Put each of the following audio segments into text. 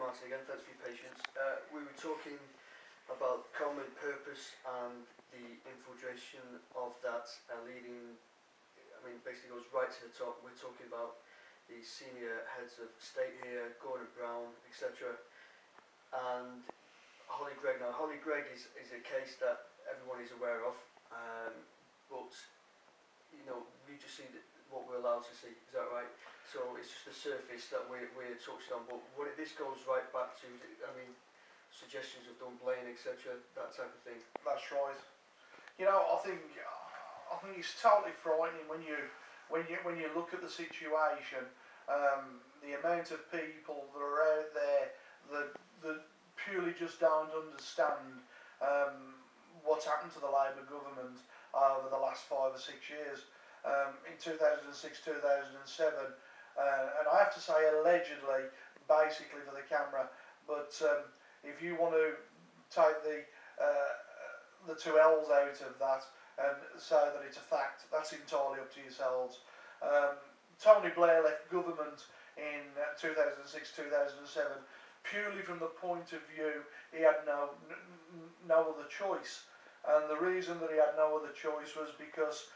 Martin again, thanks for your patience. We were talking about common purpose and the infiltration of that leading, I mean, basically goes right to the top. We're talking about the senior heads of state here, Gordon Brown, etc. And Holly Gregg. Now, Holly Gregg is a case that everyone is aware of, but, you know, we just see what we're allowed to see, is that right? So it's just the surface that we're touched on, but this goes right back to, I mean, suggestions of Dunblane, etc., that type of thing. That's right. You know, I think it's totally frightening when you look at the situation, the amount of people that are out there that purely just don't understand what's happened to the Labour government over the last 5 or 6 years. In 2006, 2007, and I have to say allegedly, basically for the camera, but if you want to take the 2 L's out of that and say that it's a fact, that's entirely up to yourselves. Tony Blair left government in 2006, 2007 purely from the point of view he had no other choice, and the reason that he had no other choice was because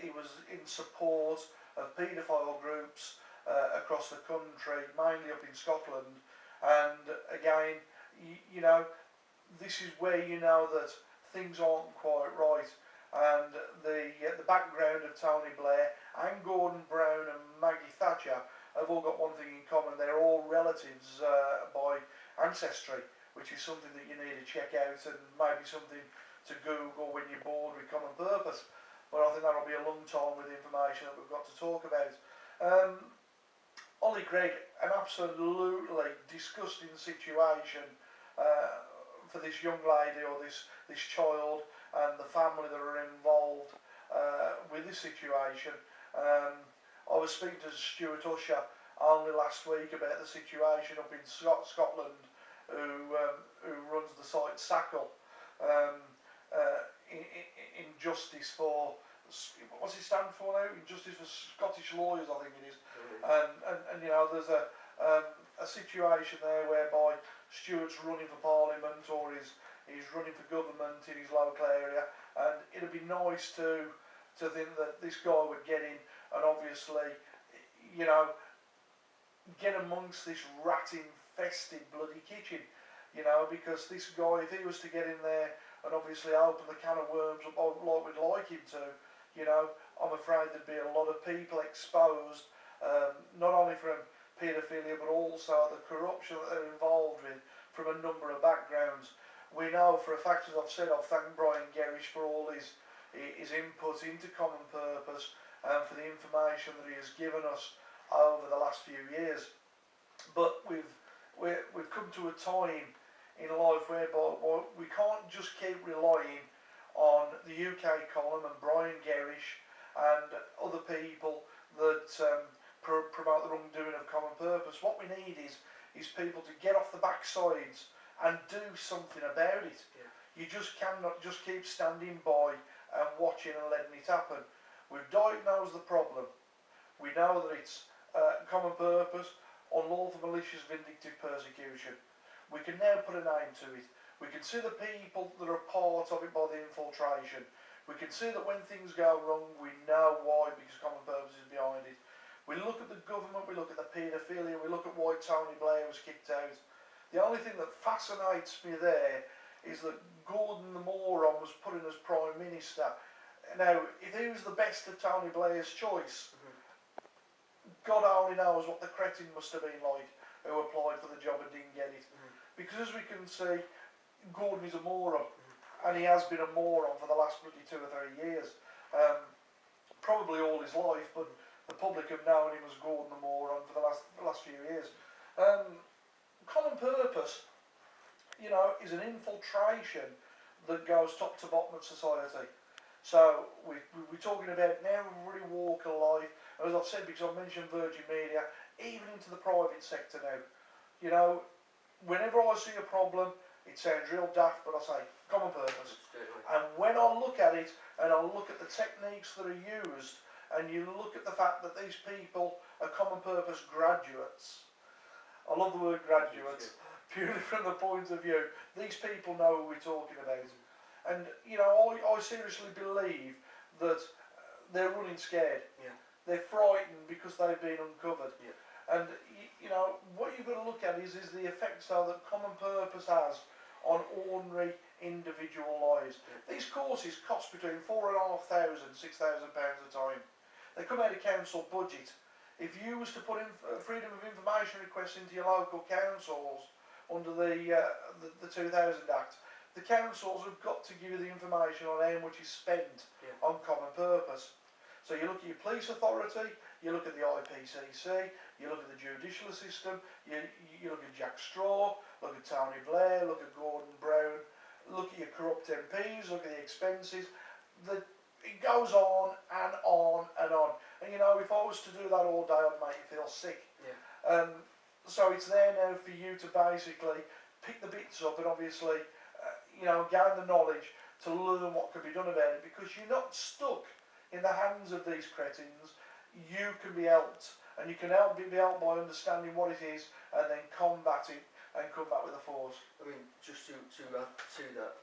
he was in support of paedophile groups across the country, mainly up in Scotland. And again, you know, this is where you know that things aren't quite right. And the background of Tony Blair and Gordon Brown and Maggie Thatcher have all got one thing in common: they're all relatives by ancestry, which is something that you need to check out and maybe something to Google when you're bored with Common Purpose. But I think that'll be a long time with the information that we've got to talk about. Holly Gregg, an absolutely disgusting situation for this young lady or this child and the family that are involved with this situation. I was speaking to Stuart Hossack only last week about the situation up in Scotland, who runs the site Sackle, in justice for, what's it stand for now? Justice for Scottish Lawyers, I think it is. And you know, there's a situation there whereby Stuart's running for Parliament, or he's running for government in his local area, and it'd be nice to think that this guy would get in and obviously, you know, get amongst this rat-infested bloody kitchen, you know, because this guy, if he was to get in there and obviously open the can of worms up like we'd like him to, you know, I'm afraid there'd be a lot of people exposed, not only from paedophilia but also the corruption that they're involved with from a number of backgrounds. We know for a fact, as I've said, I've thanked Brian Gerrish for all his input into Common Purpose and for the information that he has given us over the last few years. But we've come to a time in life whereby we can't just keep relying on the UK column and Brian Gerrish and other people that promote the wrongdoing of Common Purpose. What we need is people to get off the backsides and do something about it. Yeah. You just cannot just keep standing by and watching and letting it happen. We've diagnosed the problem. We know that it's Common Purpose, unlawful, malicious, vindictive persecution. We can now put a name to it. We can see the people that are part of it by the infiltration. We can see that when things go wrong, we know why, because Common Purpose is behind it. We look at the government, we look at the paedophilia, we look at why Tony Blair was kicked out. The only thing that fascinates me there is that Gordon the moron was put in as Prime Minister. Now, if he was the best of Tony Blair's choice, God only knows what the cretin must have been like who applied for the job and didn't get it. Because as we can see, Gordon is a moron, and he has been a moron for the last bloody 2 or 3 years. Probably all his life, but the public have known him as Gordon the moron for the last few years. Common Purpose, you know, is an infiltration that goes top to bottom of society. So we're talking about now every walk of life, as I've said, because I've mentioned Virgin Media, even into the private sector now. You know, whenever I see a problem, it sounds real daft, but I say Common Purpose. And when I look at it and I look at the techniques that are used, and you look at the fact that these people are Common Purpose graduates, I love the word graduates, purely from the point of view, these people know who we're talking about. And, you know, I seriously believe that they're running scared. Yeah. They're frightened because they've been uncovered. Yeah. And, you know, what you've got to look at is the effects that common purpose has on ordinary individual lives. Yeah. These courses cost between £4,500 and £6,000 a time. They come out of council budget. If you was to put in freedom of information requests into your local councils under the 2000 Act, the councils have got to give you the information on how much is spent on common purpose. So you look at your police authority, you look at the IPCC, you look at the judicial system, you look at Jack Straw, look at Tony Blair, look at Gordon Brown, look at your corrupt MPs, look at the expenses. It goes on and on and on. And you know, if I was to do that all day, I'd make you feel sick. Yeah. So it's there now for you to basically pick the bits up and obviously, you know, gain the knowledge to learn what can be done about it, because you're not stuck in the hands of these cretins. You can be helped, and you can be helped by understanding what it is and then combat it and come back with a force. I mean, just to add to that,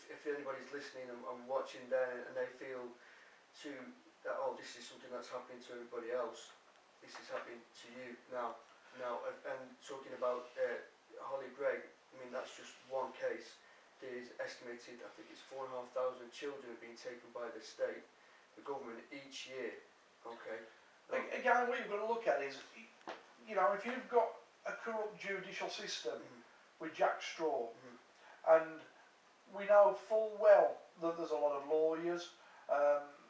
if anybody's listening and watching there and they feel that, oh, this is something that's happening to everybody else, this is happening to you now, and talking about Holly Gregg, I mean, that's just one case. There's estimated, I think it's 4,500 children have been taken by the state, the government, each year. Okay. Again, what you've got to look at is, you know, if you've got a corrupt judicial system with Jack Straw, and we know full well that there's a lot of lawyers,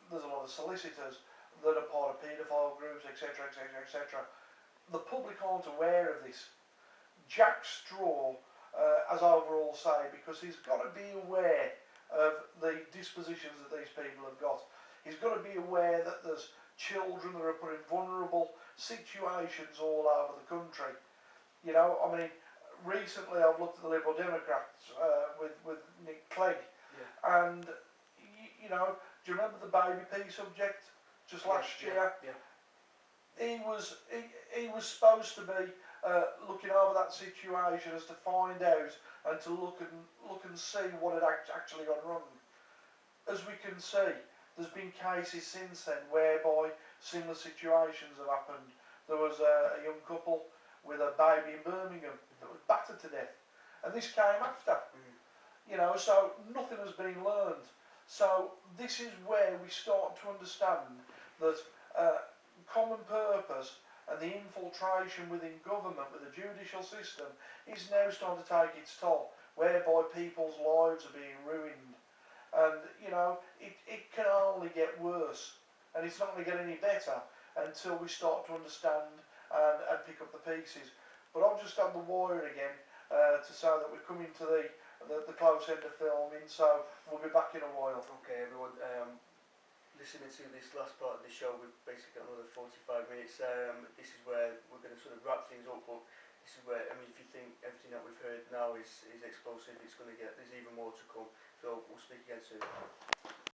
there's a lot of solicitors that are part of paedophile groups, etc., etc., etc. The public aren't aware of this. Jack Straw, as overall say, because he's got to be aware of the dispositions that these people have got. He's got to be aware that there's children that are put in vulnerable situations all over the country. You know, I mean, recently I've looked at the Liberal Democrats with Nick Clegg, and you know, do you remember the baby P subject just last year? Yeah. He was supposed to be looking over that situation as to find out and to look and see what had actually gone wrong. As we can see, there's been cases since then whereby similar situations have happened. There was a young couple with a baby in Birmingham that was battered to death, and this came after. You know, so nothing has been learned. So this is where we start to understand that common purpose and the infiltration within government, with the judicial system, is now starting to take its toll, whereby people's lives are being ruined. And, you know, it can only get worse, and it's not going to get any better until we start to understand and pick up the pieces. But I've just had the wire again to say that we're coming to the close end of filming, so we'll be back in a while. Okay, everyone. Listening to this last part of the show, we've basically got another 45 minutes. This is where we're going to sort of wrap things up, but this is where, I mean, if you think everything that we've heard now is explosive, there's even more to come. So we'll speak again soon.